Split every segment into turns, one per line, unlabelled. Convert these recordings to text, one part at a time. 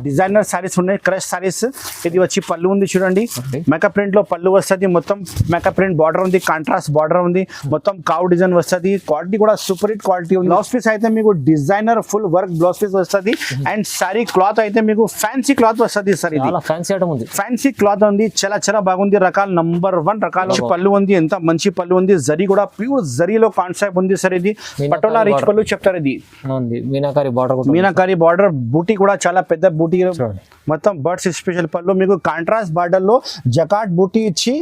Designer saris ఉన్నాయి, crush saris. ఇది వచ్చి పళ్ళు ఉంది చూడండి, మేకప్ ప్రింట్ లో పళ్ళు వస్తుంది, మొత్తం మేకప్ ప్రింట్ బార్డర్ ఉంది, కాంట్రాస్ట్ బార్డర్ ఉంది, మొత్తం కావ్ డిజైన్ వస్తుంది. క్వాలిటీ కూడా సూపర్ హిట్ క్వాలిటీ ఉంది. బ్లౌజ్ పీస్ అయితే మీకు designer full work blouse piece వస్తుంది. అండ్ సారీ క్లాత్ అయితే మీకు ఫ్యాన్సీ క్లాత్ వస్తుంది సార్. ఇది
ఫ్యాన్సీ ఐటమ్ ఉంది,
ఫ్యాన్సీ క్లాత్ ఉంది, చాలా చాలా బాగుంది. రకాలు నంబర్ 1 రకాల పళ్ళు ఉంది, ఎంత మంచి పళ్ళు ఉంది. జరీ కూడా ప్యూర్ జరీలో కాన్సెప్ట్ ఉంది సార్. ఇది పటోలా రిచ్ పళ్ళు చెప్తారు. ఇది మీనాకారి బార్డర్, బూటీ కూడా చాలా పెద్ద బూటీ, మొత్తం బర్డ్స్ స్పెషల్ పళ్ళు. మీకు కాంట్రాస్ట్ బార్డర్ లో జకాట్ బూటీ ఇచ్చి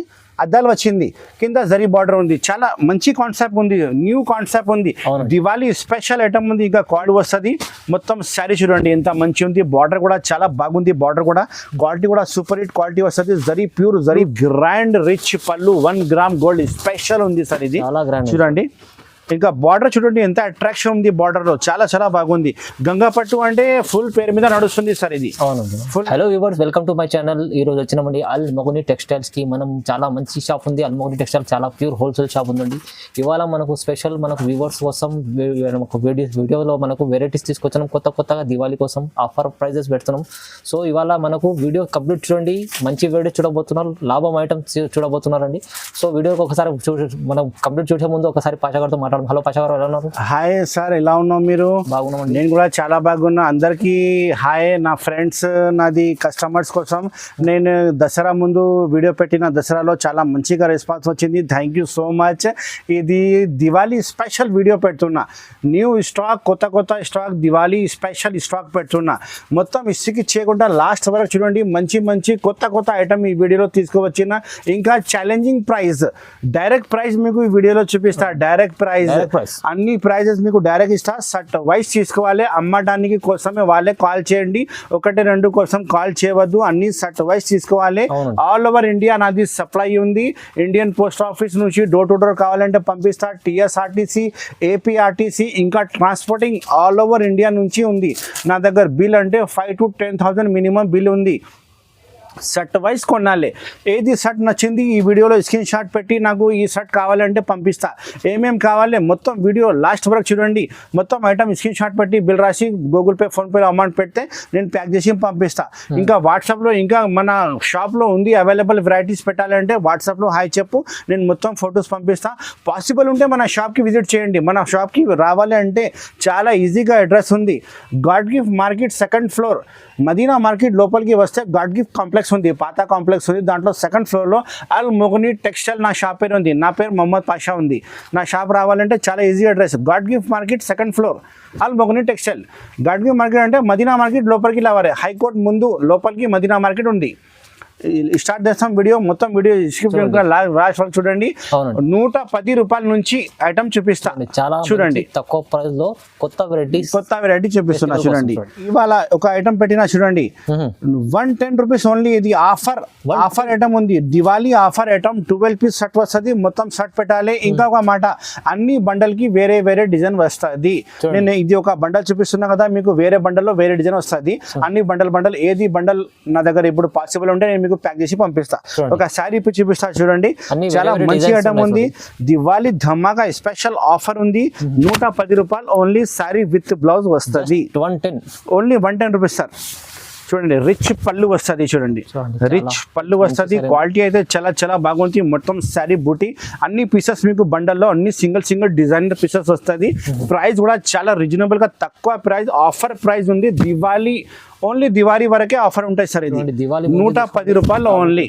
అద్దాలు వచ్చింది, కింద జరీ బార్డర్ ఉంది. చాలా మంచి కాన్సెప్ట్ ఉంది, న్యూ కాన్సెప్ట్ ఉంది. దివాళీ స్పెషల్ ఐటమ్ ఉంది. ఇంకా క్వాలిటీ వస్తుంది. మొత్తం శారీ చూడండి ఎంత మంచి ఉంది. బార్డర్ కూడా చాలా బాగుంది. బార్డర్ కూడా క్వాలిటీ కూడా సూపర్ హిట్ క్వాలిటీ వస్తుంది. Zari pure zari grand rich పళ్ళు, 1 గ్రామ్ గోల్డ్ స్పెషల్ ఉంది సార్. ఇది చూడండి. ఇంకా బార్డర్ చూడండి ఎంత అట్రాక్షన్ ఉంది. బార్డర్ లో చాలా చాలా బాగుంది. గంగా పట్టు అంటే ఫుల్ పేరు మీద నడుస్తుంది సార్. ఇది
hello viewers, welcome to my channel. ఈ రోజు వచ్చినామండి అల్ మొగుని టెక్స్టైల్స్ కి. మనం చాలా మంచి షాప్ ఉంది, అల్ మొగుని టెక్స్టైల్ చాలా ప్యూర్ హోల్సేల్ షాప్ ఉందండి. ఇవాళ మనకు స్పెషల్ మనకు వ్యూవర్స్ కోసం వీడియోలో మనకు వెరైటీస్ తీసుకొచ్చాం. కొత్తగా దివాళీ కోసం ఆఫర్ ప్రైజెస్ పెడుతున్నాం. సో ఇవాళ మనకు వీడియో కంప్లీట్ చూడండి, మంచి వీడియో చూడబోతున్నారు, లాభం ఐటమ్స్ చూడబోతున్నారండి. సో వీడియోకి ఒకసారి మనం కంప్లీట్ చూసే ముందు ఒకసారి పాషాగారితో మాట్లాడదాం. హలో పాషా గారు, ఎలా ఉన్నారు?
హాయ్ సార్, ఎలా ఉన్నావు మీరు?
బాగున్నామండి.
నేను కూడా చాలా బాగున్నా. అందరికీ హాయ్. నా ఫ్రెండ్స్, నాది కస్టమర్స్ కోసం నేను దసరా ముందు వీడియో పెట్టిన, దసరాలో చాలా మంచిగా రెస్పాన్స్ వచ్చింది. Thank you so much. ఇది దివాళీ స్పెషల్ వీడియో పెడుతున్నా. న్యూ స్టాక్, కొత్త స్టాక్, దివాళీ స్పెషల్ స్టాక్ పెడుతున్నా. మొత్తం ఇసుకి చేయకుండా లాస్ట్ వరకు చూడండి. మంచి కొత్త ఐటమ్ ఈ వీడియోలో తీసుకువచ్చిన. ఇంకా ఛాలెంజింగ్ ప్రైస్, డైరెక్ట్ ప్రైస్ మీకు ఈ వీడియోలో చూపిస్తా. డైరెక్ట్ ప్రైస్ అన్ని ప్రైజెస్ మీకు డైరెక్ట్ ఇస్తా. సట్ వైస్ తీసుకోవాలి. అమ్మడానికి కోసమే వాళ్ళే కాల్ చేయండి, 1-2 కోసం కాల్ చేయవద్దు. అన్ని సట్ వైస్ తీసుకోవాలి. ఆల్ ఓవర్ ఇండియా నాది సప్లై ఉంది. ఇండియన్ పోస్ట్ ఆఫీస్ నుంచి డోర్ టు డోర్ కావాలంటే పంపిస్తా. టీఎస్ఆర్టీసీ, ఏపీఆర్టీసీ, ఇంకా ట్రాన్స్పోర్టింగ్ ఆల్ ఓవర్ ఇండియా నుంచి ఉంది. నా దగ్గర బిల్ అంటే 5,000 to 10,000 మినిమం బిల్ ఉంది. షర్ట్ వైజ్ కొనాలి. ఏది షర్ట్ నచ్చింది ఈ వీడియోలో స్క్రీన్ షాట్ పెట్టి నాకు ఈ షర్ట్ కావాలంటే పంపిస్తా. ఏమేమి కావాలి మొత్తం వీడియో లాస్ట్ వరకు చూడండి. మొత్తం ఐటమ్ స్క్రీన్ షాట్ పెట్టి బిల్ రాసి గూగుల్ పే, ఫోన్పేలో అమౌంట్ పెడితే నేను ప్యాక్ చేసి పంపిస్తా. ఇంకా వాట్సాప్లో ఇంకా మన షాప్లో ఉంది అవైలబుల్ వెరైటీస్ పెట్టాలంటే వాట్సాప్లో హాయ్ చెప్పు, నేను మొత్తం ఫొటోస్ పంపిస్తా. పాసిబుల్ ఉంటే మన షాప్కి విజిట్ చేయండి. మన షాప్కి రావాలి అంటే చాలా ఈజీగా అడ్రస్ ఉంది. God gift market 2nd floor, Madina market లోపలికి వస్తే గాడ్ గిఫ్ట్ కాంప్లెక్స్ ఉంది, పాత కాంప్లెక్స్ ఉంది. దాంట్లో 2nd ఫ్లోర్లో అల్ మొగుని టెక్స్టైల్ నా షాప్ పేరు ఉంది. నా పేరు మొహమ్మద్ పాషా ఉంది. నా షాప్ రావాలంటే చాలా easy address. God gift market 2nd floor, అల్ మొగుని టెక్స్టైల్. గాడ్ గిఫ్ట్ మార్కెట్ అంటే మదీనా మార్కెట్ లోపలికి రావాలి. హైకోర్టు ముందు లోపలికి మదీనా మార్కెట్ ఉంది. స్టార్ట్ చేస్తాం వీడియో. మొత్తం వీడియో లాస్ట్ వరకు చూడండి. 110 రూపాయల నుంచి ఐటమ్ చూపిస్తా. చూడండి
తక్కువ ప్రైస్ లో కొత్త వెరైటీ
చూపిస్తున్నా. చూడండి ఇవాళ ఒక ఐటమ్ పెట్టినా చూడండి, 110 రూపీస్ ఓన్లీ. ఇది ఆఫర్ ఐటమ్ ఉంది. Diwali offer item 12 piece shirt వస్తుంది. మొత్తం షర్ట్ పెట్టాలి. ఇంకా ఒక మాట, అన్ని బండల్ కి వేరే డిజైన్ వస్తుంది. నేను ఇది ఒక బండల్ చూపిస్తున్నా కదా, మీకు వేరే బండల్లో వేరే డిజైన్ వస్తుంది. అన్ని బండల్ ఏది బండల్ నా దగ్గర ఇప్పుడు పాసిబుల్ ఉంటే నేను మీకు ప్యాక్ చేసి పంపిస్తా. ఒక శారీ చూపిస్తా చూడండి. చాలా మంచి ఐటమ్ ఉంది. దివాళీ ధమాకా స్పెషల్ ఆఫర్ ఉంది. 110 రూపాయలు ఓన్లీ. శారీ విత్ బ్లౌజ్ వస్తుంది. Only 110 rupees sir. చూడండి రిచ్ పళ్ళు వస్తుంది. చూడండి రిచ్ పళ్ళు వస్తుంది. క్వాలిటీ అయితే చాలా బాగుంది. మొత్తం శారీ బూటీ, అన్ని పీసెస్ మీకు బండల్లో అన్ని సింగిల్ డిజైనర్ పీసెస్ వస్తుంది. ప్రైస్ కూడా చాలా రీజనబుల్ గా తక్కువ ప్రైస్, ఆఫర్ ప్రైస్ ఉంది. దివాళీ ఓన్లీ, దివాళీ వరకే ఆఫర్ ఉంటాయి సార్. ఇది 110 రూపాయలు ఓన్లీ.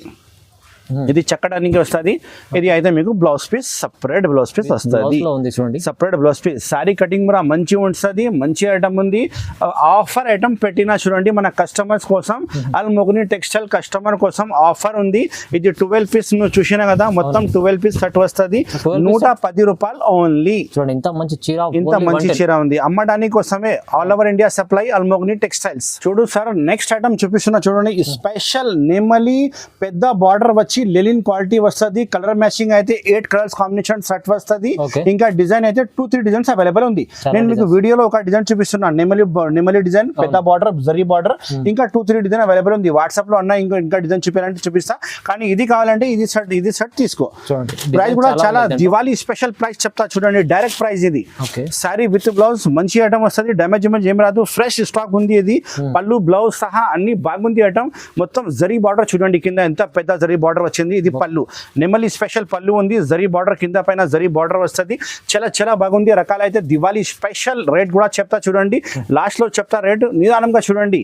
ఇది చెక్కడానికి వస్తుంది. ఇది అయితే మీకు blouse piece, separate blouse piece వస్తుంది. Separate blouse piece. Sari cutting కూడా మంచి ఉంటుంది. మంచి ఐటమ్ ఉంది. ఆఫర్ ఐటమ్ పెట్టినా చూడండి మన కస్టమర్స్ కోసం. అల్ మొగుని టెక్స్టైల్ కస్టమర్ కోసం ఆఫర్ ఉంది. ఇది 12 పీస్ నువ్వు చూసినా కదా, మొత్తం 12 పీస్ కట్ వస్తుంది. 110 రూపాయలు ఓన్లీ.
చూడండి ఇంత మంచి
చీర ఉంది. అమ్మడానికి కోసమే ఆల్ ఓవర్ ఇండియా సప్లై అల్ మొగుని టెక్స్టైల్స్. చూడు సార్, నెక్స్ట్ ఐటమ్ చూపిస్తున్నా చూడండి. స్పెషల్ నెమలి పెద్ద బార్డర్ వచ్చి మంచి లెలిన్ క్వాలిటీ వస్తుంది. కలర్ మ్యాచింగ్ అయితే 8 కలర్స్ కాంబినేషన్ సెట్ వస్తుంది.
Okay.
ఇంకా డిజైన్ అయితే 2-3 డిజైన్స్ అవైలబుల్ ఉంది. నేను మీకు వీడియోలో ఒక డిజైన్ చూపిస్తున్నాను, నెమలి డిజైన్, పెద్ద బార్డర్, జరీ బార్డర్, ఇంకా 2-3 డిజైన్ అవైలబుల్ ఉంది. వాట్సాప్ లో అన్న ఇంకా డిజైన్ చూపించాలంటే చూపిస్తా, కానీ ఇది కావాలంటే ఇది సెట్ తీసుకో.
చూడండి
ప్రైస్ కూడా చాలా దివాళీ స్పెషల్ ప్రైస్ చెప్తా చూడండి. డైరెక్ట్ ప్రైస్ ఇది.
ఓకే
సారీ విత్ బ్లౌజ్ మంచి ఐటమ్ వస్తుంది. డ్యామేజ్ ఏం రాదు, ఫ్రెష్ స్టాక్ ఉంది. ఇది పళ్ళు బ్లౌజ్ సహా అన్ని బాగుంది ఐటమ్. మొత్తం జరీ బార్డర్ చూడండి, కింద ఎంత పెద్ద జరీ బార్డర్ వచ్చింది. ఇది పళ్ళు, నెమలి స్పెషల్ పళ్ళు ఉంది. జరీ బార్డర్ కింద పైన జరీ బార్డర్ వస్తుంది. చాలా బాగుంది. రకాలైతే దివాళీ స్పెషల్ రేట్ కూడా చెప్తా చూడండి. లాస్ట్ లో చెప్తా రేట్, నిదానంగా చూడండి.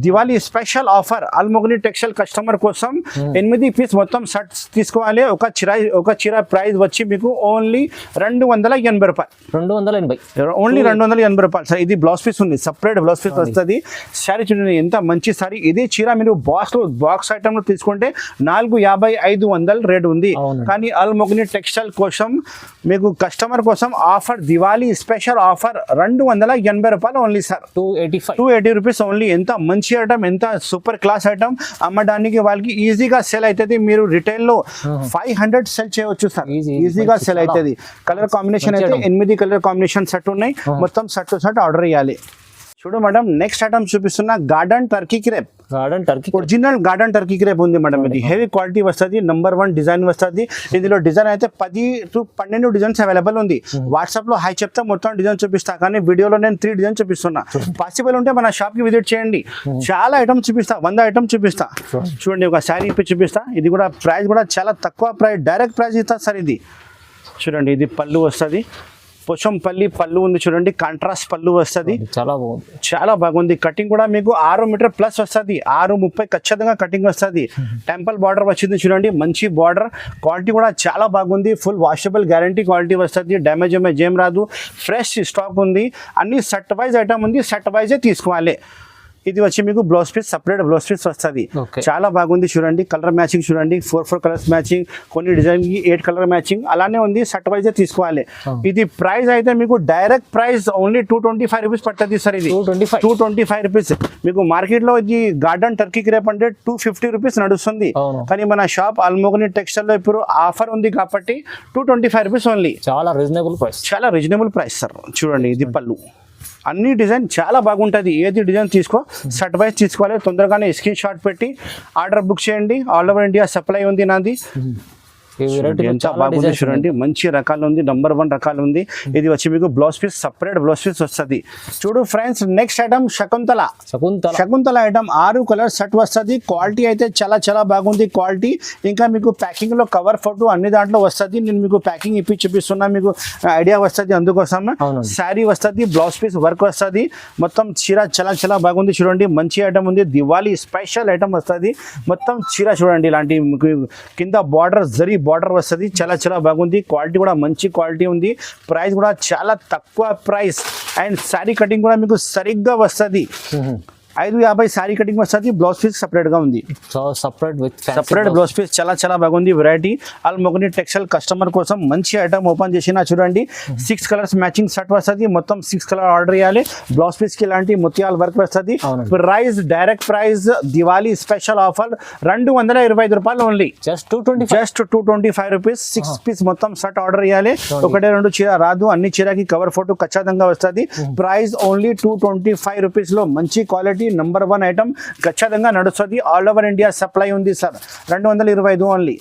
Diwali special offer అల్మోగ్ని textile customer కోసం 8 పీస్ మొత్తం సెట్స్ తీసుకోవాలి. ఒక చీర ప్రైస్ వచ్చి మీకు ఓన్లీ 280 రూపాయలు.
280
ఓన్లీ 280 రూపాయలు సార్. ఇది బ్లౌజ్ పీస్ ఉంది, సపరేట్ బ్లౌజ్ పీస్ వస్తుంది. సారీ చూడండి ఎంత మంచి సారీ. ఇదే చీర మీరు బాక్స్ ఐటమ్ లో తీసుకుంటే 450-500 రేట్ ఉంది. కానీ అల్మోగ్ని టెక్స్టైల్ కోసం మీకు కస్టమర్ కోసం ఆఫర్, దివాళీ స్పెషల్ ఆఫర్ 280 రూపాయలు ఓన్లీ సార్. 280 rupees only. ఎంత మంచి ఐటమ్, ఎంత సూపర్ క్లాస్ ఐటమ్. అమ్మడానికి వాళ్ళకి ఈజీగా సెల్ అవుతుంది. మీరు రిటైల్ లో 500 సెల్ చేయవచ్చు సార్, ఈజీగా సెల్ అవుతుంది. కలర్ కాంబినేషన్ అయితే 8 కలర్ కాంబినేషన్ సెట్ ఉన్నాయి. మొత్తం సెట్ ఆర్డర్ చేయాలి. చూడు మేడం, నెక్స్ట్ ఐటమ్ చూపిస్తున్నా garden Turkey crepe. Original garden Turkey crepe ఉంది మేడం. ఇది హెవీ క్వాలిటీ వస్తుంది. నంబర్ 1 డిజైన్ వస్తుంది. ఇందులో డిజైన్ అయితే 10-12 డిజైన్స్ అవైలబుల్ ఉంది. వాట్సాప్ లో హై చెప్తే మొత్తం డిజైన్ చూపిస్తా, కానీ వీడియోలో నేను 3 డిజైన్ చూపిస్తున్నా. పాసిబుల్ ఉంటే మన షాప్ కి విజిట్ చేయండి. చాలా ఐటమ్ చూపిస్తా, 100 ఐటమ్ చూపిస్తా. చూడండి, ఒక శారీ ఇప్పి చూపిస్తా. ఇది కూడా ప్రైస్ కూడా చాలా తక్కువ ప్రైస్, డైరెక్ట్ ప్రైస్ ఇస్తా సార్. ఇది చూడండి, ఇది పళ్ళు వస్తుంది. పోచంపల్లి పళ్ళు ఉంది చూడండి, కాంట్రాస్ట్ పళ్ళు వస్తుంది. చాలా బాగుంది. కటింగ్ కూడా మీకు 6 మీటర్ ప్లస్ వస్తుంది. 6:30 ఖచ్చితంగా కటింగ్ వస్తుంది. టెంపుల్ బార్డర్ వచ్చింది చూడండి, మంచి బార్డర్. క్వాలిటీ కూడా చాలా బాగుంది. ఫుల్ వాషబుల్ గ్యారంటీ క్వాలిటీ వస్తుంది. డ్యామేజ్ ఏం రాదు. ఫ్రెష్ స్టాక్ ఉంది. అన్ని సెట్ వైజ్ ఐటమ్ ఉంది. సెట్ వైజే తీసుకోవాలి. ఇది వచ్చి మీకు blouse piece, separate blouse piece వస్తుంది. చాలా బాగుంది చూడండి. కలర్ మ్యాచింగ్ చూడండి, 4 కలర్స్ మ్యాచింగ్, కొన్ని డిజైన్ కి 8 కలర్ మ్యాచింగ్ అలానే ఉంది. సెట్ వైజ్ తీసుకోవాలి. ఇది ప్రైస్ అయితే మీకు డైరెక్ట్ ప్రైస్ ఓన్లీ 225 రూపీస్ పడుతుంది సార్. ఇది 225 రూపీస్. మీకు మార్కెట్ లో ఇది గార్డెన్ టర్కీ క్రేప్ అంటే 250 రూపీస్ నడుస్తుంది. కానీ మన షాప్ అల్మోగ్ని టెక్స్టైల్ లో ఇప్పుడు ఆఫర్ ఉంది కాబట్టి 225 రూపీస్ ఓన్లీ. చాలా రీజనబుల్ ప్రైస్ సార్. చూడండి, ఇది పళ్ళు. అన్ని డిజైన్ చాలా బాగుంటుంది. ఏది డిజైన్ తీసుకో, సెట్ వైజ్ తీసుకోవాలి. తొందరగానే స్క్రీన్ షాట్ పెట్టి ఆర్డర్ బుక్ చేయండి. ఆల్ ఓవర్ ఇండియా సప్లై ఉంది నాది. ఎంత బాగుంది చూడండి, మంచి రకాలు ఉంది. నంబర్ 1 రకాలు ఉంది. ఇది వచ్చి మీకు blouse piece, separate blouse piece వస్తుంది. చూడు friends, next item Shakuntala item 6 colour set వస్తుంది. క్వాలిటీ అయితే చాలా బాగుంది క్వాలిటీ. ఇంకా మీకు ప్యాకింగ్ లో కవర్ ఫోటో అన్ని దాంట్లో వస్తుంది. నేను మీకు ప్యాకింగ్ ఇప్పి చూపిస్తున్నా, మీకు ఐడియా వస్తుంది. అందుకోసం శారీ వస్తుంది, బ్లౌజ్ పీస్ వర్క్ వస్తుంది. మొత్తం చీర చాలా బాగుంది చూడండి. మంచి ఐటమ్ ఉంది. దివాళీ స్పెషల్ ఐటమ్ వస్తుంది. మొత్తం చీర చూడండి, ఇలాంటి కింద బార్డర్ జరీ బార్డర్ వస్తుంది. చాలా బాగుంది. క్వాలిటీ కూడా మంచి క్వాలిటీ ఉంది. ప్రైస్ కూడా చాలా తక్కువ ప్రైస్. అండ్ శారీ కటింగ్ కూడా మీకు సరిగ్గా వస్తుంది. 550 శారీ కటింగ్ వస్తుంది. బ్లౌజ్ పీస్ సపరేట్ గా ఉంది. సపరేట్ బ్లౌజ్ పీస్ చాలా బాగుంది. వెరైటీ అల్మోగ్ని టెక్స్టైల్ కస్టమర్ కోసం మంచి ఐటమ్ ఓపెన్ చేసిన చూడండి. 6 కలర్స్ మ్యాచింగ్ సెట్ వస్తుంది. మొత్తం 6 కలర్ ఆర్డర్ చేయాలి. బ్లౌజ్ పీస్ కి ఇలాంటి ముత్యాల వర్క్ వస్తుంది. Price direct price Diwali special offer 225 రూపాయలు ఓన్లీ. Just 225 rupees. 6 పీస్ మొత్తం సెట్ ఆర్డర్ చేయాలి. 1-2 చీర రాదు. అన్ని చీరకి కవర్ ఫోటో ఖచ్చితంగా వస్తుంది. ప్రైస్ ఓన్లీ 225 రూపీస్ లో మంచి క్వాలిటీ నంబర్ 1 ఐటమ్ ఖచ్చితంగా నడుస్తుంది. ఆల్ ఓవర్ ఇండియా సప్లై ఉంది సార్. 225 ఓన్లీ.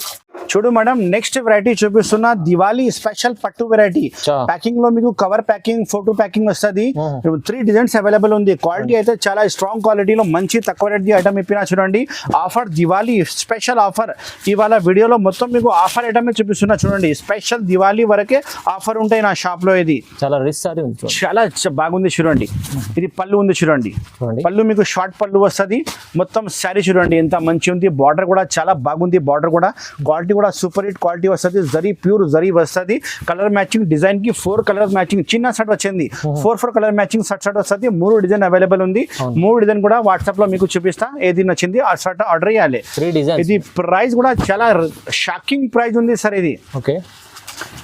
చూడు మేడం, నెక్స్ట్ వెరైటీ చూపిస్తున్నా. దివాళీ స్పెషల్ పట్టు వెరైటీ. ప్యాకింగ్ లో మీకు కవర్ ప్యాకింగ్, ఫోటో ప్యాకింగ్ వస్తుంది. 3 డిజైన్స్ అవైలబుల్ ఉంది. క్వాలిటీ అయితే చాలా స్ట్రాంగ్ క్వాలిటీలో మంచి తక్కువ రేట్ ఐటమ్ ఇప్పినా చూడండి. Offer Diwali special offer. ఇవాళ వీడియోలో మొత్తం మీకు ఆఫర్ ఐటమ్ చూపిస్తున్నా చూడండి. స్పెషల్ దివాళీ వరకే ఆఫర్ ఉంటాయి నా షాప్ లో. ఇది చాలా బాగుంది చూడండి. ఇది పళ్ళు ఉంది చూడండి. పళ్ళు మీకు షార్ట్ పళ్ళు వస్తుంది. మొత్తం శారీ చూడండి ఎంత మంచి ఉంది. బార్డర్ కూడా చాలా బాగుంది. బార్డర్ కూడా క్వాలిటీ కూడా సూపర్ హిట్ క్వాలిటీ వస్తుంది. జరీ ప్యూర్ జరీ వస్తుంది. కలర్ మ్యాచింగ్ డిజైన్ కి 4 కలర్ మ్యాచింగ్ చిన్న సెట్ వచ్చింది. 4 కలర్ మ్యాచింగ్ సెట్ వస్తుంది. 3 డిజైన్ అవైలబుల్ ఉంది. 3 డిజైన్ కూడా వాట్సాప్ లో మీకు చూపిస్తా. ఏది నచ్చింది ఆ సెట్ ఆర్డర్ చేయాలి. ఇది ప్రైస్ కూడా చాలా షాకింగ్ ప్రైస్ ఉంది సార్. ఇది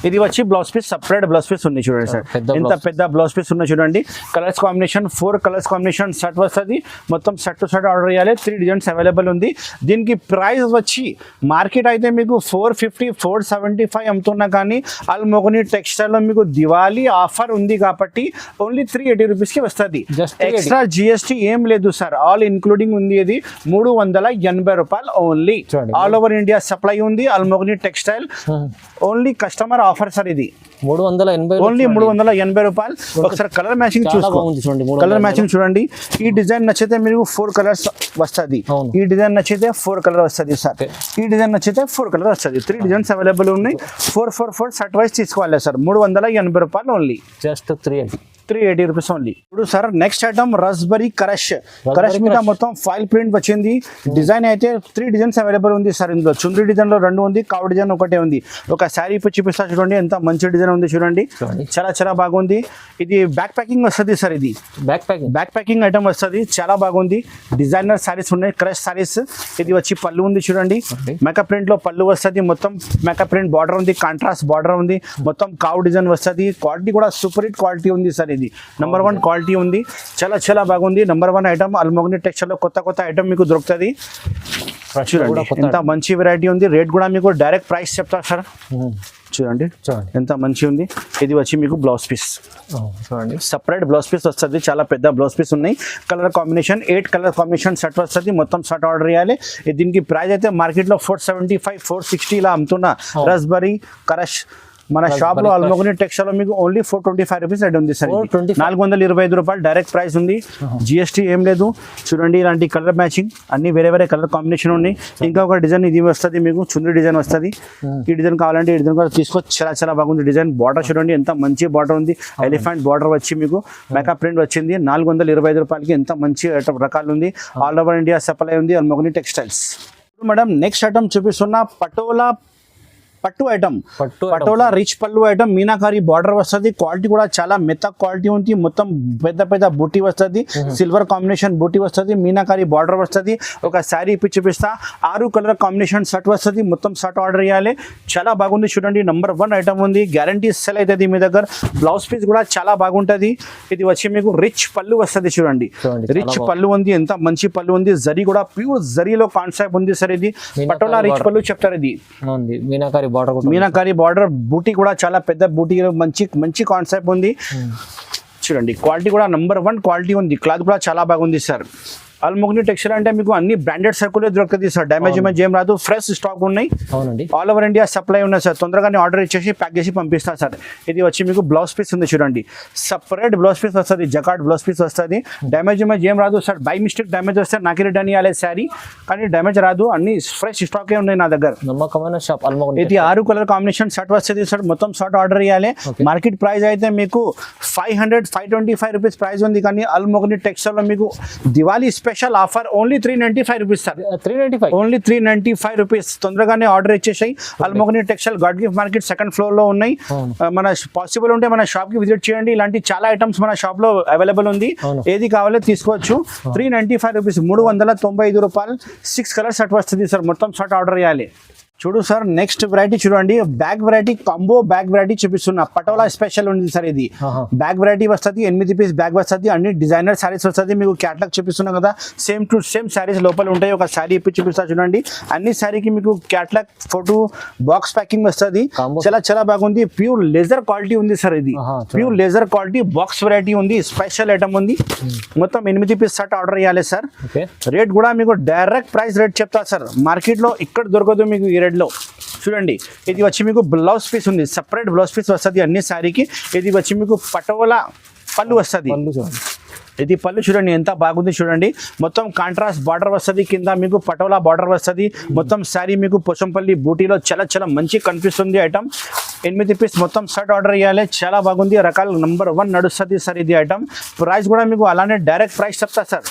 ఇది వచ్చి blouse piece separate blouse piece ఉంది చూడండి సార్,
పెద్ద
ఎంత
blouse.
పెద్ద బ్లౌజ్ పీస్ ఉన్నాయి చూడండి. Colours combination 4 colours combination set వస్తుంది. మొత్తం సెట్ టు సెట్ ఆర్డర్ చేయాలి. 3 డిజైన్స్ అవైలబుల్ ఉంది. దీనికి ప్రైస్ వచ్చి మార్కెట్ అయితే మీకు 450 475 అమ్ముతున్నా కానీ అల్మోగని టెక్స్టైల్లో మీకు దివాళీ ఆఫర్ ఉంది కాబట్టి ఓన్లీ 380 రూపీస్కి వస్తుంది.
Just 380.
ఎక్స్ట్రా జిఎస్టీ ఏం లేదు సార్, ఆల్ ఇన్క్లూడింగ్ ఉంది. ఇది 380 రూపాయలు ఓన్లీ.
చూడండి.
ఆల్ ఓవర్ ఇండియా సప్లై ఉంది అల్మోగని textile. Only customer offer sir ఇది.
380
ఓన్లీ 380 రూపాయలు. ఒకసారి కలర్ మ్యాచింగ్
చాలా
చూసుకో,
బాగుంది చూడండి.
కలర్ మ్యాచింగ్ చూడండి. ఈ డిజైన్ నచ్చితే మీకు 4 కలర్స్ వస్తుంది.
అవును.
ఈ డిజైన్ నచ్చితే 4 కలర్ వస్తుంది సార్. ఈ డిజైన్ నచ్చితే 4 కలర్ వస్తుంది. 3 డిజైన్స్ అవైలబుల్ ఉన్నాయి. 4 సెట్ వైజ్ తీసుకోవాలి సార్. 380 రూపాయలు ఓన్లీ.
Just
380 rupees only. ఇప్పుడు సార్ నెక్స్ట్ ఐటమ్ రస్బెరీ క్రష్ మీద
crush.
మొత్తం ఫైల్ ప్రింట్ వచ్చింది. డిజైన్ అయితే 3 డిజైన్స్ అవైలబుల్ ఉంది సార్. ఇందులో చుండ్రీ డిజైన్ లో 2 ఉంది, కావు డిజైన్ ఒకటే ఉంది. ఒక శారీ ఇప్పుడు చూపిస్తా చూడండి, ఎంత మంచి డిజైన్ ఉంది చూడండి. చాలా చాలా బాగుంది. ఇది బ్యాక్ ప్యాకింగ్ వస్తుంది సార్. ఇది బ్యాక్ ప్యాకింగ్ ఐటమ్ వస్తుంది, చాలా బాగుంది. డిజైనర్ శారీస్ ఉన్నాయి, క్రష్ శారీస్. ఇది వచ్చి పళ్ళు ఉంది చూడండి. మేకప్ ప్రింట్ లో పళ్ళు వస్తుంది. మొత్తం మేకప్ ప్రింట్ బార్డర్ ఉంది, కాంట్రాస్ట్ బార్డర్ ఉంది. మొత్తం కావు డిజైన్ వస్తుంది. క్వాలిటీ కూడా సూపర్ హిట్ క్వాలిటీ ఉంది సార్. ఇది నంబర్ 1 క్వాలిటీ ఉంది. చాలా చాలా బాగుంది. నంబర్ 1 ఐటమ్ అల్మోగని టెక్స్టైల్ లో కొత్త ఐటమ్ మీకు దొరుకుతుంది. చూడండి ఎంత మంచి వెరైటీ ఉంది. రేట్ కూడా మీకు డైరెక్ట్ ప్రైస్ చెప్తారు సార్. చూడండి ఎంత మంచి ఉంది. ఇది వచ్చి మీకు బ్లౌజ్ పీస్
చూడండి,
సపరేట్ బ్లౌజ్ పీస్ వస్తుంది. చాలా పెద్ద బ్లౌజ్ పీస్ ఉన్నాయి. Colour combination 8 colour combination set వస్తుంది. మొత్తం సెట్ ఆర్డర్ చేయాలి. దీనికి ప్రైస్ అయితే మార్కెట్లో 475 460 ఇలా అమ్ముతున్నా. రస్బెరీ క్రష్ మన షాప్ లో అల్మోగని టెక్స్టైల్ లో మీకు ఓన్లీ 425 రూపీస్ రేట్ ఉంది సార్. 425 రూపాయలు డైరెక్ట్ ప్రైస్ ఉంది. జిఎస్టీ ఏం లేదు. చూడండి ఇలాంటి కలర్ మ్యాచింగ్ అన్ని వేరే కలర్ కాంబినేషన్ ఉన్నాయి. ఇంకా ఒక డిజైన్ ఇది వస్తుంది మీకు, చుండ్రీ డిజైన్ వస్తుంది. ఈ డిజైన్ కావాలంటే ఈ డిజైన్ కూడా తీసుకోవచ్చు. చాలా చాలా బాగుంది డిజైన్. బార్డర్ చూడండి ఎంత మంచి బార్డర్ ఉంది. ఎలిఫెంట్ బార్డర్ వచ్చి మీకు మేకప్ ప్రింట్ వచ్చింది. 425 రూపాయలకి ఎంత మంచి రకాలు ఉంది. ఆల్ ఓవర్ ఇండియా సప్లై ఉంది అల్మోగని టెక్స్టైల్స్. మేడం నెక్స్ట్ ఐటమ్ చూపిస్తున్నా పట్టు ఐటమ్. పటోలా రిచ్ పళ్ళు ఐటమ్, మీనాకారి బార్డర్ వస్తుంది. క్వాలిటీ కూడా చాలా మెత్త క్వాలిటీ ఉంది. మొత్తం పెద్ద బూటీ వస్తుంది. సిల్వర్ కాంబినేషన్ బూటీ వస్తుంది. మీనాకారి బార్డర్ వస్తుంది. ఒక శారీ ఇప్పి చూపిస్తా. 6 కలర్ కాంబినేషన్ షర్ట్ వస్తుంది. మొత్తం షర్ట్ ఆర్డర్ చేయాలి. చాలా బాగుంది చూడండి. నంబర్ 1 ఐటమ్ ఉంది. గ్యారంటీ సెల్ అవుతుంది మీ దగ్గర. బ్లౌజ్ పీస్ కూడా చాలా బాగుంటుంది. ఇది వచ్చి మీకు రిచ్ పళ్ళు వస్తుంది చూడండి. రిచ్ పళ్ళు ఉంది. ఎంత మంచి పళ్ళు ఉంది. జరీ కూడా ప్యూర్ జరీలో కాన్సెప్ట్ ఉంది సార్. ఇది పటోలా రిచ్ పళ్ళు చెప్తారు. ఇది మీనాకారి బార్డర్ బూటీ కూడా చాలా పెద్ద బూటీ, మంచి కాన్సెప్ట్ ఉంది. చూడండి క్వాలిటీ కూడా నంబర్ 1 క్వాలిటీ ఉంది. క్లాత్ కూడా చాలా బాగుంది సార్. అల్మోగని టెక్స్టైల్ అంటే మీకు అన్ని బ్రాండెడ్ సర్కులే దొరుకుతుంది సార్. డ్యామేజ్ ఏం రాదు. ఫ్రెష్ స్టాక్ ఉన్నాయి. ఆల్ ఓవర్ ఇండియా సప్లై ఉన్నాయి సార్. తొందరగానే ఆర్డర్ ఇచ్చేసి ప్యాక్ చేసి పంపిస్తా సార్. ఇది వచ్చి మీకు బ్లౌజ్ పీస్ ఉంది చూడండి. సపరేట్ బ్లౌజ్ పీస్ వస్తుంది. జకాట్ బ్లౌజ్ పీస్ వస్తుంది. డ్యామేజ్ ఏం రాదు సార్. బై మిస్టేక్ డ్యామేజ్ వస్తే నాకు రిటర్న్ ఇవ్వాలి శారీ, కానీ డ్యామేజ్ రాదు. అన్ని ఫ్రెష్ స్టాకే ఉన్నాయి నా దగ్గర.
నమ్మకమైన షాప్ అల్మోగని.
ఇది 6 కలర్ కాంబినేషన్ షర్ట్ వస్తుంది సార్. మొత్తం షర్ట్ ఆర్డర్ ఇవ్వాలి. మార్కెట్ ప్రైస్ అయితే మీకు 500 525 రూపీస్ ప్రైస్ ఉంది, కానీ అల్మోగని టెక్స్టైల్ లో మీకు Diwali special offer only 395 rupees sir.
395
only 395 rupees. తొందరగానే ఆర్డర్ ఇచ్చేసాయి. అల్మోగని textile God gift market 2nd floor లో ఉన్నాయి. మన పాసిబుల్ ఉంటే మన షాప్ కి విజిట్ చేయండి. ఇలాంటి చాలా ఐటమ్స్ మన షాప్ లో అవైలబుల్ ఉంది. ఏది కావాలో తీసుకోవచ్చు. 395 రూపీస్, 395 రూపాయలు. 6 కలర్ షర్ట్ వస్తుంది సార్. మొత్తం షర్ట్ ఆర్డర్ చేయాలి. చూడు సార్ నెక్స్ట్ వెరైటీ చూడండి. Bag variety, combo bag variety చూపిస్తున్నా. పటోలా స్పెషల్ ఉంది సార్. ఇది బ్యాగ్ వెరైటీ వస్తుంది. 8 పీస్ బ్యాగ్ వస్తుంది. అన్ని డిజైనర్ శారీస్ వస్తుంది. మీకు క్యాటలాగ్ చూపిస్తున్నా కదా, సేమ్ టు సేమ్ శారీస్ లోపల ఉంటాయి. ఒక శారీ ఇప్పి చూపిస్తా చూడండి. అన్ని శారీకి మీకు క్యాటలాగ్ ఫోటో బాక్స్ ప్యాకింగ్ వస్తుంది. చాలా బాగుంది. ప్యూర్ లెజర్ క్వాలిటీ ఉంది సార్. ఇది pure leather quality box variety ఉంది. స్పెషల్ ఐటమ్ ఉంది. మొత్తం 8 పీస్ షర్ట్ ఆర్డర్ చేయాలి సార్. రేట్ కూడా మీకు డైరెక్ట్ ప్రైస్ రేట్ చెప్తా సార్. మార్కెట్ లో ఇక్కడ దొరకదు మీకు ఈ రేట్ లో. చూడండి ఇది వచ్చి మీకు బ్లౌజ్ పీస్ ఉంది. సపరేట్ బ్లౌజ్ పీస్ వస్తుంది అన్ని శారీకి. ఇది వచ్చి మీకు పటోలా పళ్ళు వస్తుంది. ఇది పళ్ళు చూడండి ఎంత బాగుంది చూడండి. మొత్తం కాంట్రాస్ట్ బార్డర్ వస్తుంది. కింద మీకు పటోలా బార్డర్ వస్తుంది. మొత్తం శారీ మీకు పోచంపల్లి బూటీలో చాలా మంచి కనిపిస్తుంది ఐటమ్. 8 పీస్ మొత్తం షర్ట్ ఆర్డర్ చేయాలి. చాలా బాగుంది. రకాలు నంబర్ 1 నడుస్తుంది సార్ ఇది ఐటమ్. ప్రైస్ కూడా మీకు అలానే డైరెక్ట్ ప్రైస్ చెప్తా సార్.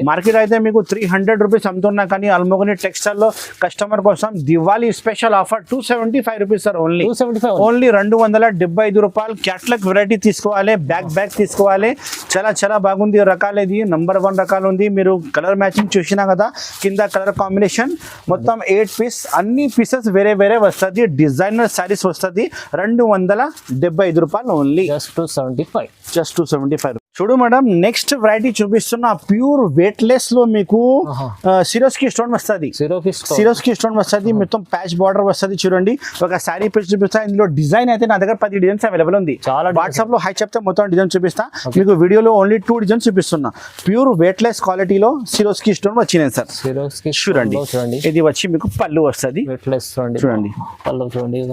మార్కెట్ అయితే మీకు 300 రూపీస్ అమ్ముతున్నా, కానీ అల్మోగని టెక్స్టైల్ లో కస్టమర్ కోసం Diwali special offer 275 rupees sir. Only 275 రూపాయలు. క్యాటలాగ్ వెరైటీ తీసుకోవాలి. బ్యాగ్ తీసుకోవాలి. చాలా బాగుంది రకాలు. ఇది నంబర్ 1 రకాలు ఉంది. మీరు కలర్ మ్యాచింగ్ చూసినా కదా, కింద కలర్ కాంబినేషన్ మొత్తం 8 పీస్. అన్ని పీసెస్ వేరే వస్తుంది. డిజైనర్ శారీస్ వస్తుంది. రూపాయలు ఓన్లీ,
జస్ట్ 275.
జస్ట్ 275. చూడు మేడం, నెక్స్ట్ వెరైటీ చూపిస్తున్న ప్యూర్ వెయిట్లెస్ లో మీకు సిరోస్కి స్టోన్ వస్తుంది. సిరోస్కి స్టోన్ వస్తుంది, మొత్తం ప్యాచ్ బార్డర్ వస్తుంది. చూడండి, ఒక శారీ పీస్ చూపిస్తా. ఇందులో డిజైన్ అయితే నా దగ్గర 10 డిజైన్స్ అవైలబుల్ ఉంది. వాట్సాప్ లో హై చెప్తే మొత్తం డిజైన్ చూపిస్తా. మీకు వీడియోలో ఓన్లీ 2 డిజైన్స్ చూపిస్తున్నా. ప్యూర్ వెయిట్లెస్ క్వాలిటీలో సిరోస్కి స్టోన్ వచ్చినాయి సార్. చూడండి, ఇది వచ్చి మీకు పళ్ళు వస్తుంది. చూడండి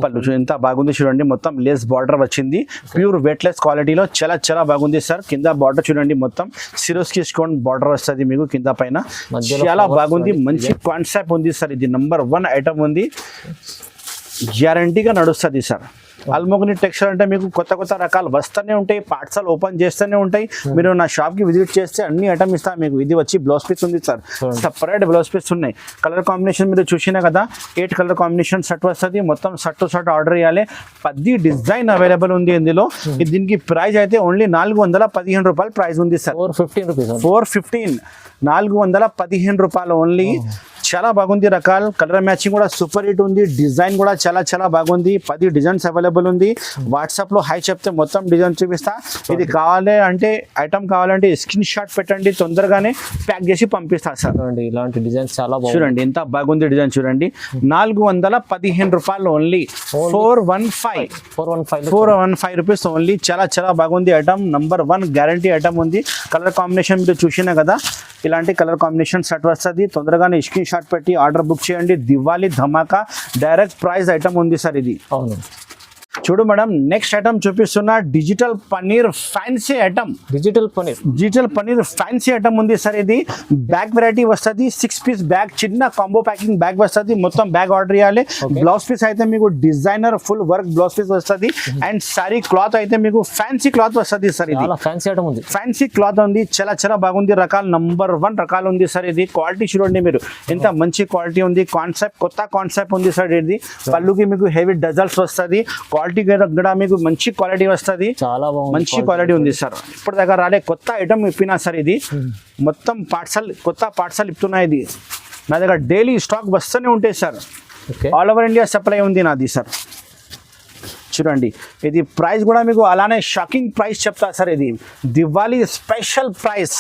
పళ్ళు ఎంత బాగుంది. చూడండి, మొత్తం లేస్ బార్డర్ వచ్చింది. ప్యూర్ వెయిట్లెస్ క్వాలిటీలో చాలా చాలా బాగుంది సార్. కింద బార్డర్ చూడండి, మొత్తం సిరోస్కి స్టోన్ బార్డర్ వస్తుంది మీకు కింద పైన. చాలా బాగుంది, మంచి కాన్సెప్ట్ ఉంది సార్. ఇది నంబర్ 1 ఐటమ్ ఉంది, గ్యారంటీగా నడుస్తుంది సార్. అల్మోగ్ని టెక్స్టైల్ అంటే మీకు కొత్త కొత్త రకాలు వస్తూనే ఉంటాయి, పార్సల్ ఓపెన్ చేస్తూనే ఉంటాయి. మీరు నా షాప్కి విజిట్ చేస్తే అన్ని ఐటమ్ ఇస్తాను మీకు. ఇది వచ్చి బ్లౌజ్ పీస్ ఉంది సార్, సపరేట్ బ్లౌజ్ పీస్ ఉన్నాయి. కలర్ కాంబినేషన్ మీరు చూసినా కదా, 8 కలర్ కాంబినేషన్ షర్ట్ వస్తుంది. మొత్తం షర్ట్ టు షర్ట్ ఆర్డర్ చేయాలి. 10 డిజైన్ అవైలబుల్ ఉంది ఇందులో. దీనికి ప్రైస్ అయితే ఓన్లీ 415 రూపాయలు ప్రైస్ ఉంది సార్. 415 415 రూపాయలు ఓన్లీ. చాలా బాగుంది రకాలు. కలర్ మ్యాచింగ్ కూడా సూపర్ హిట్ ఉంది. డిజైన్ కూడా చాలా చాలా బాగుంది. 10 డిజైన్స్ అవైలబుల్ ఉంది. వాట్సాప్లో హై చెప్తే మొత్తం డిజైన్ చూపిస్తా. ఇది కావాలి అంటే, ఐటమ్ కావాలంటే స్క్రీన్ షాట్ పెట్టండి, తొందరగానే ప్యాక్ చేసి పంపిస్తా సార్.
ఇలాంటి డిజైన్స్ చాలా
చూడండి, ఎంత బాగుంది డిజైన్. చూడండి, 415 రూపాయలు ఓన్లీ. 415 rupees only. చాలా చాలా బాగుంది ఐటమ్. నంబర్ 1 గ్యారంటీ ఐటమ్ ఉంది. కలర్ కాంబినేషన్ మీరు చూసినా కదా, ఇలాంటి కలర్ కాంబినేషన్ షర్ట్ వస్తుంది. తొందరగానే స్క్రీన్ షాట్ పెట్టి ఆర్డర్ బుక్ చేయండి. దివాళీ ధమాకా డైరెక్ట్ ప్రైస్ ఐటమ్ ఉంది సార్ ఇది.
అవును,
చూడు మేడం, నెక్స్ట్ ఐటమ్ చూపిస్తున్నా digital paneer fancy item. Digital paneer fancy item ఉంది సార్. ఇది బ్యాగ్ వెరైటీ వస్తుంది. 6 పీస్ బ్యాగ్, చిన్న కాంబో ప్యాకింగ్ బ్యాగ్ వస్తుంది. మొత్తం బ్యాగ్ ఆర్డర్ చేయాలి. బ్లౌజ్ పీస్ అయితే మీకు designer full work blouse piece వస్తుంది. అండ్ సారీ క్లాత్ అయితే మీకు ఫ్యాన్సీ క్లాత్ వస్తుంది సార్. ఇది
ఫ్యాన్సీ ఐటమ్ ఉంది,
ఫ్యాన్సీ క్లాత్ ఉంది. చాలా చాలా బాగుంది రకాలు. నంబర్ 1 రకాలు ఉంది సార్. ఇది క్వాలిటీ చూడండి మీరు, ఎంత మంచి క్వాలిటీ ఉంది. కాన్సెప్ట్ కొత్త కాన్సెప్ట్ ఉంది సార్. ఇది పళ్ళుకి మీకు హెవీ డజల్స్ వస్తుంది. క్వాలిటీ కూడా మీకు మంచి క్వాలిటీ వస్తుంది.
చాలా
మంచి క్వాలిటీ ఉంది సార్. ఇప్పుడు దగ్గర రాలే, కొత్త ఐటమ్ ఇప్పినా సార్. ఇది మొత్తం పార్సల్, కొత్త పార్సల్ ఇస్తున్నా. ఇది నా దగ్గర డైలీ స్టాక్ వస్తూనే ఉంటాయి sir. All over India supply ఉంది నాది సార్. చూడండి, ఇది ప్రైస్ కూడా మీకు అలానే షాకింగ్ ప్రైస్ చెప్తా సార్. ఇది దివాళీ స్పెషల్ ప్రైస్.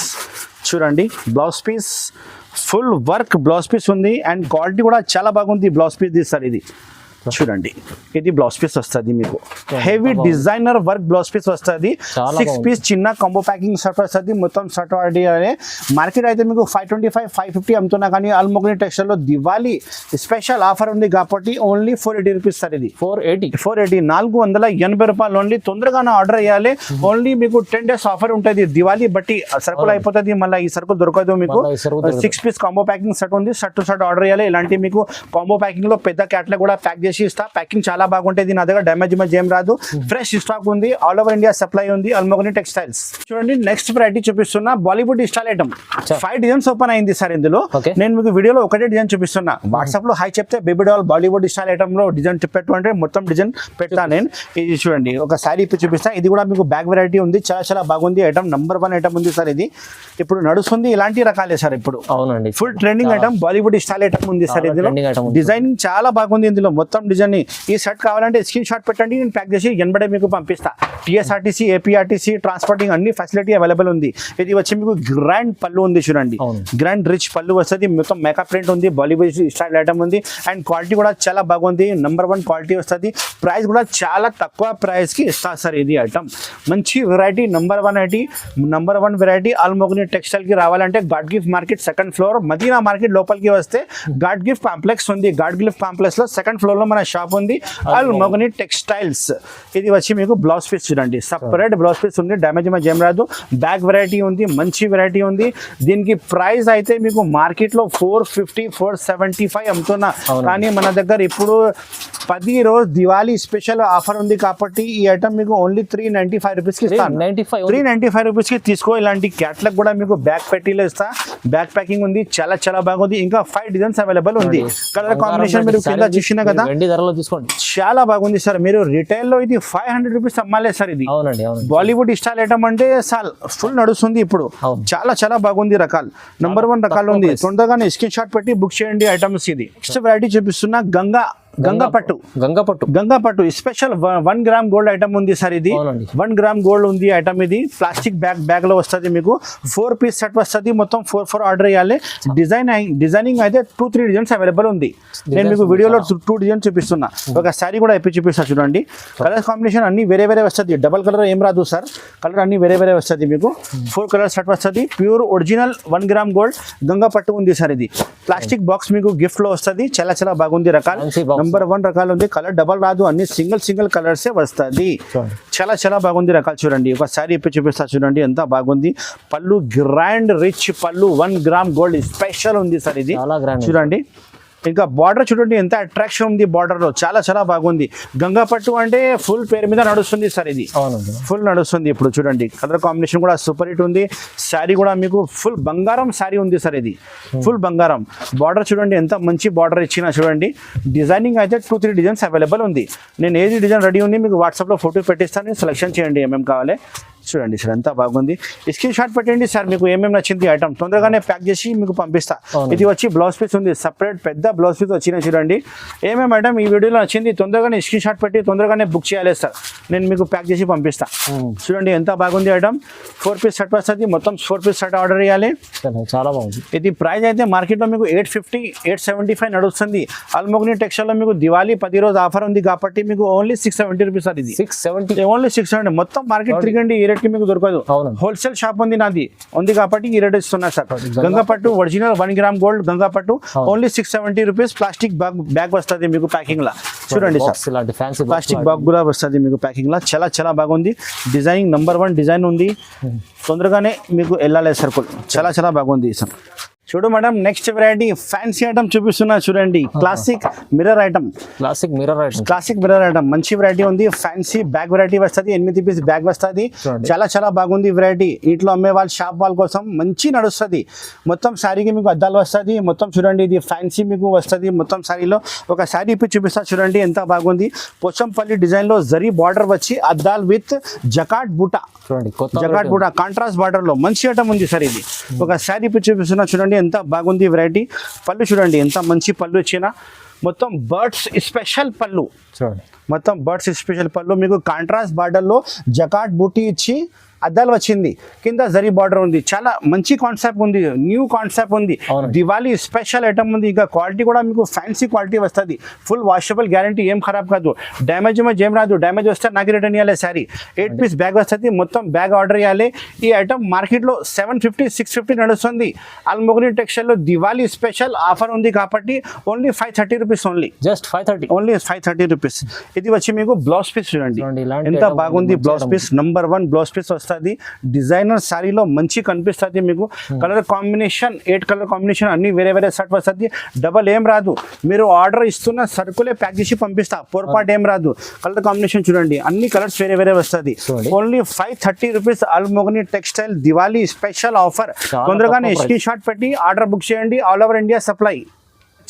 చూడండి, blouse piece full work blouse piece ఉంది. అండ్ క్వాలిటీ కూడా చాలా బాగుంది బ్లౌజ్ పీస్ సార్. ఇది చూడండి, ఇది బ్లౌజ్ పీస్ వస్తుంది మీకు. Heavy designer work blouse piece వస్తుంది. 6 పీస్ చిన్న కాంబో ప్యాకింగ్ షర్ట్ వస్తుంది. మొత్తం షర్ట్ ఆర్డర్ మార్కెట్ అయితే మీకు 525 550 అమ్ముతున్నా. కానీ అల్మోగ్ని టెక్స్టైల్ లో దివాళీ స్పెషల్ ఆఫర్ ఉంది కాబట్టి ఓన్లీ 480 రూపీస్ సార్. ఇది 480 480 రూపాయలు ఓన్లీ. తొందరగానే ఆర్డర్ చేయాలి. ఓన్లీ మీకు 10 days ఆఫర్ ఉంటుంది. దివాళీ బట్టి సరుకులు అయిపోతుంది, మళ్ళీ ఈ సరుకులు దొరకదు మీకు. 6 పీస్ కాంబో ప్యాకింగ్ షర్ట్ ఉంది. షర్ట్ టు షర్ట్ ఆర్డర్ చేయాలి. ఇలాంటి మీకు కాంబో ప్యాకింగ్ లో పెద్ద క్యాట్లాగ్ కూడా ప్యాక్ చేసి ఇస్తా. ప్యాకింగ్ చాలా బాగుంటుంది. నా దగ్గర డ్యామేజ్ ఏం రాదు. ఫ్రెష్ స్టాక్ ఉంది. ఆల్ ఓవర్ ఇండియా సప్లై ఉంది. అల్మోగ్ని టెక్స్టైల్స్. చూడండి, నెక్స్ట్ వెరైటీ చూపిస్తున్నా Bollywood style item. 5 designs open అయింది సార్ ఇందులో. నేను మీకు వీడియోలో ఒకటే డిజైన్ చూపిస్తున్నా. వాట్సాప్ లో హై చెప్తే baby doll Bollywood style item లో డిజైన్ పెట్టు అంటే మొత్తం డిజైన్ పెడతా నేను. ఇది చూడండి, ఒక శారీ ఇప్పి చూపిస్తా. ఇది కూడా మీకు బ్యాగ్ వెరైటీ ఉంది. చాలా చాలా బాగుంది ఐటమ్. నంబర్ 1 ఐటమ్ ఉంది సార్. ఇది ఇప్పుడు నడుస్తుంది. ఇలాంటి రకాలే సార్ ఇప్పుడు.
అవునండి,
full trending item Bollywood style item ఉంది సార్. ఇందులో డిజైనింగ్ చాలా బాగుంది. ఇందులో మొత్తం డిజైన్. ఈ షర్ట్ కావాలంటే స్క్రీన్ షాట్ పెట్టండి, నేను ప్యాక్ చేసి ఎనబడే మీకు పంపిస్తా. టీఎస్ఆర్టీసీ, ఏపీఆర్టీసీ ట్రాన్స్పోర్టింగ్ అన్ని ఫెసిలిటీ అవైలబుల్ ఉంది. ఇది వచ్చి మీకు గ్రాండ్ పళ్ళు ఉంది. చూడండి, గ్రాండ్ రిచ్ పళ్ళు వస్తుంది. మొత్తం మేకప్ ప్రింట్ ఉంది. బాలీవుడ్ స్టైల్ ఐటమ్ ఉంది. అండ్ క్వాలిటీ కూడా చాలా బాగుంది. నంబర్ 1 క్వాలిటీ వస్తుంది. ప్రైస్ కూడా చాలా తక్కువ ప్రైస్ కి ఇస్తా సార్. ఇది ఐటమ్ మంచి వెరైటీ. నంబర్ 1 వెరైటీ అల్మోగ్ని టెక్స్టైల్ కి రావాలంటే God gift market 2nd floor, Madina market లోపలికి వస్తే గాడ్ గిఫ్ట్ కాంప్లెక్స్ ఉంది. గాడ్ గిఫ్ట్ కాంప్లెక్స్ లో 2nd ఫ్లోర్ లో మన షాప్ ఉంది, అల్మోగ్ని టెక్స్టైల్స్. ఇది వచ్చి మీకు బ్లౌజ్ పీస్ చూడండి, సపరేట్ బ్లౌజ్ పీస్ ఉంది. డ్యామేజ్ ఏం రాదు. బ్యాగ్ వెరైటీ ఉంది, మంచి వెరైటీ ఉంది. దీనికి ప్రైస్ అయితే మీకు మార్కెట్ లో 450 475 అమ్ముతున్నా. కానీ మన దగ్గర ఇప్పుడు 10 రోజు దివాళీ స్పెషల్ ఆఫర్ ఉంది కాబట్టి ఈ ఐటమ్ మీకు ఓన్లీ 395 రూపీస్ కి ఇస్తాను. 395 రూపీస్ కి తీసుకో. ఇలాంటి క్యాట్లాగ్ కూడా మీకు బ్యాక్ పెట్టిలో ఇస్తా. బ్యాక్ ప్యాకింగ్ ఉంది. చాలా చాలా బాగుంది. ఇంకా 5 డిజైన్స్ అవైలబుల్ ఉంది. కలర్ కాంబినేషన్ మీరు కింద చూసినా కదా, చాలా బాగుంది సార్. మీరు రిటైల్ లో ఇది 500 రూపీస్ అమ్మాలే సార్. ఇది బాలీవుడ్ స్టైల్ ఐటమ్ అంటే ఫుల్ నడుస్తుంది ఇప్పుడు. చాలా చాలా బాగుంది రకాలు. నంబర్ 1 రకాలు ఉంది. తొందరగానే స్క్రీన్ షాట్ పెట్టి బుక్ చేయండి ఐటమ్స్. ఇది నెక్స్ట్ వెరైటీ చూపిస్తున్నా గంగా గంగపట్టు
గంగపట్టు
స్పెషల్ 1 గ్రామ్ గోల్డ్ ఐటమ్ ఉంది సార్ ఇది.
అవునండి.
1 గ్రామ్ గోల్డ్ ఉంది ఐటమ్ ఇది. ప్లాస్టిక్ బ్యాగ్ లో వస్తుంది మీకు. 4 పీస్ సెట్ వస్తుంది. మొత్తం 4 ఆర్డర్ చేయాలి. డిజైనింగ్ అయితే 2-3 డిజైన్స్ అవైలబుల్ ఉంది. నేను మీకు వీడియోలో 2 డిజైన్స్ చూపిస్తున్నా. ఒక శారీ కూడా ఎప్పి చూపిస్తా చూడండి. కలర్ కాంబినేషన్ అన్ని వేరే వస్తుంది. డబల్ కలర్ ఏం రాదు సార్. కలర్ అన్ని వేరే వస్తుంది మీకు. 4 కలర్ సెట్ వస్తుంది. ప్యూర్ ఒరిజినల్ 1 గ్రామ్ గోల్డ్ గంగపట్టు ఉంది సార్ ఇది. ప్లాస్టిక్ బాక్స్ మీకు గిఫ్ట్ లో వస్తుంది. చాలా బాగుంది రకాలు. నంబర్ 1 రకాలు ఉంది. కలర్ డబల్ రాదు. అన్ని సింగిల్ కలర్సే వస్తుంది. చాలా బాగుంది రకాలు చూడండి. ఒక శారీ ఇప్పి చూపిస్తా చూడండి ఎంత బాగుంది. పళ్ళు గ్రాండ్ రిచ్ పళ్ళు 1 గ్రామ్ గోల్డ్ స్పెషల్ ఉంది సార్ ఇది చూడండి. ఇంకా బార్డర్ చూడండి ఎంత అట్రాక్షన్ ఉంది బార్డర్ లో. చాలా బాగుంది. గంగపట్టు అంటే ఫుల్ పేరు మీద నడుస్తుంది సార్ ఇది. ఫుల్ నడుస్తుంది ఇప్పుడు చూడండి. కలర్ కాంబినేషన్ కూడా సూపర్ హిట్ ఉంది. శారీ కూడా మీకు ఫుల్ బంగారం శారీ ఉంది సార్ ఇది. ఫుల్ బంగారం. బార్డర్ చూడండి ఎంత మంచి బార్డర్ ఇచ్చినా చూడండి. డిజైనింగ్ అయితే 2-3 డిజైన్స్ అవైలబుల్ ఉంది. నేను ఏది డిజైన్ రెడీ ఉంది మీకు వాట్సాప్లో ఫోటో పెట్టిస్తాను. సెలెక్షన్ చేయండి ఏమేమి కావాలి. చూడండి సార్ ఎంత బాగుంది. స్క్రీన్ షాట్ పెట్టండి సార్ మీకు ఏమేమి నచ్చింది ఐటమ్ తొందరగానే ప్యాక్ చేసి మీకు పంపిస్తా. ఇది వచ్చి బ్లౌజ్ పీస్ ఉంది. సపరేట్ పెద్ద బ్లౌజ్ పీస్ వచ్చినాయి చూడండి. ఏమేమి ఐటమ్ ఈ వీడియోలో నచ్చింది తొందరగానే స్క్రీన్ షాట్ పెట్టి తొందరగానే బుక్ చేయాలి సార్. నేను మీకు ప్యాక్ చేసి పంపిస్తా. చూడండి ఎంత బాగుంది ఐటమ్. 4 పీస్ సెట్ వస్తుంది. మొత్తం 4 పీస్ సెట్ ఆర్డర్ చేయాలి.
చాలా బాగుంది.
ఇది ప్రైస్ అయితే మార్కెట్లో మీకు 850, 875 నడుస్తుంది. అల్మోగ్ని టెక్స్టైల్లో మీకు దివాళీ 10 రోజు ఆఫర్ ఉంది కాబట్టి మీకు ఓన్లీ 670 రూపీస్ సార్ ఇది.
670
ఓన్లీ 670. మొత్తం మార్కెట్ తిరగండి ఈ రేట్కి మీకు దొరకదు. హోల్సేల్ షాప్ ఉంది నాది ఉంది కాబట్టి ఈ రేట్ ఇస్తున్నా సార్. గంగపట్టు ఒరిజినల్ 1 గ్రామ్ గోల్డ్ గంగపట్టు ఓన్లీ 670 రూపీస్. ప్లాస్టిక్ బ్యాగ్ వస్తుంది మీకు ప్యాకింగ్ లా చూడండి సార్. ప్లాస్టిక్ బ్యాగ్ కూడా వస్తుంది మీకు ప్యాకింగ్ లా. చాలా బాగుంది. డిజైనింగ్ నంబర్ 1 డిజైన్ ఉంది. తొందరగానే మీకు వెళ్ళాలి సర్కుల్. చాలా బాగుంది సార్. చూడు madam next variety fancy item చూపిస్తున్నా చూడండి. క్లాసిక్ మిర్రర్ ఐటమ్ మంచి వెరైటీ ఉంది. ఫ్యాన్సీ బ్యాగ్ వెరైటీ వస్తుంది. 8 పీస్ బ్యాగ్ వస్తుంది. చాలా బాగుంది వెరైటీ. ఇంట్లో అమ్మే వాళ్ళ షాప్ వాళ్ళ కోసం మంచి నడుస్తుంది. మొత్తం శారీకి మీకు అద్దాలు వస్తుంది. మొత్తం చూడండి ఇది ఫ్యాన్సీ మీకు వస్తుంది. మొత్తం శారీలో ఒక శారీ ఇప్పి చూపిస్తా చూడండి ఎంత బాగుంది. పోచంపల్లి డిజైన్ లో జరీ బార్డర్ వచ్చి అద్దాలు విత్ జకాట్ బూటా కాంట్రాస్ట్ బార్డర్ లో మంచి ఐటమ్ ఉంది సార్ ఇది. ఒక శారీ ఇప్పి చూపిస్తున్నా చూడండి ఎంత బాగుంది వెరైటీ. పళ్ళు చూడండి ఎంత మంచి పళ్ళు ఇచ్చినా. మొత్తం బర్డ్స్ స్పెషల్ పళ్ళు చూడండి. మొత్తం బర్డ్స్ స్పెషల్ పళ్ళు మీకు కాంట్రాస్ట్ బార్డర్ లో జకాట్ బూటీ ఇచ్చి అద్దాలు వచ్చింది. కింద జరీ బార్డర్ ఉంది. చాలా మంచి కాన్సెప్ట్ ఉంది. న్యూ కాన్సెప్ట్ ఉంది. దివాళీ స్పెషల్ ఐటమ్ ఉంది. ఇంకా క్వాలిటీ కూడా మీకు ఫ్యాన్సీ క్వాలిటీ వస్తుంది. Full washable guarantee. ఏం ఖరాబ్ కాదు. డ్యామేజ్ ఏం రాదు. డ్యామేజ్ వస్తే నాకు రిటర్న్ ఇవ్వాలి శారీ. 8 పీస్ బ్యాగ్ వస్తుంది. మొత్తం బ్యాగ్ ఆర్డర్ చేయాలి. ఈ ఐటమ్ మార్కెట్లో 750, 650 నడుస్తుంది. అల్మోగ్ని టెక్స్టైల్లో దివాళీ స్పెషల్ ఆఫర్ ఉంది కాబట్టి ఓన్లీ 530 రూపీస్. Only 530 rupees. ఇది వచ్చి మీకు బ్లౌజ్ పీస్ చూడండి ఎంత బాగుంది. Blouse piece number 1 blouse piece వస్తుంది. డిజైనర్ శారీలో మంచి కనిపిస్తుంది మీకు. కలర్ కాంబినేషన్ 8 కలర్ కాంబినేషన్ అన్ని వేరే సెట్ వస్తుంది. డబల్ ఏం రాదు. మీరు ఆర్డర్ ఇస్తున్న సరుకులే ప్యాక్ చేసి పంపిస్తా. పొరపాటు ఏం రాదు. కలర్ కాంబినేషన్ చూడండి అన్ని కలర్స్ వేరే వస్తుంది. Only 530 rupees. అల్మోగ్ని టెక్స్టైల్ దివాళీ స్పెషల్ ఆఫర్. తొందరగానే స్క్రీన్ షాట్ పెట్టి ఆర్డర్ బుక్ చేయండి. All over India supply.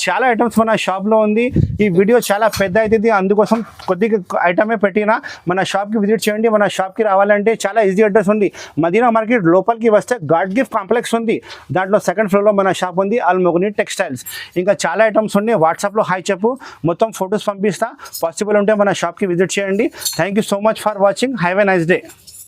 చాలా ఐటమ్స్ మన షాప్లో ఉంది. ఈ వీడియో చాలా పెద్ద అవుతుంది అందుకోసం కొద్దిగా ఐటమే పెట్టినా. మన షాప్కి విజిట్ చేయండి. మన షాప్కి రావాలంటే చాలా ఈజీ అడ్రస్ ఉంది. మదీనా మార్కెట్ లోపలికి వస్తే గాడ్ గిఫ్ట్ కాంప్లెక్స్ ఉంది. దాంట్లో 2nd ఫ్లోర్లో మన షాప్ ఉంది అల్మోగ్ని టెక్స్టైల్స్. ఇంకా చాలా ఐటమ్స్ ఉన్నాయి. వాట్సాప్లో హాయ్ చెప్పు. మొత్తం ఫొటోస్ పంపిస్తా. పాసిబుల్ ఉంటే మన షాప్కి విజిట్ చేయండి. Thank you so much for watching. Have a nice day.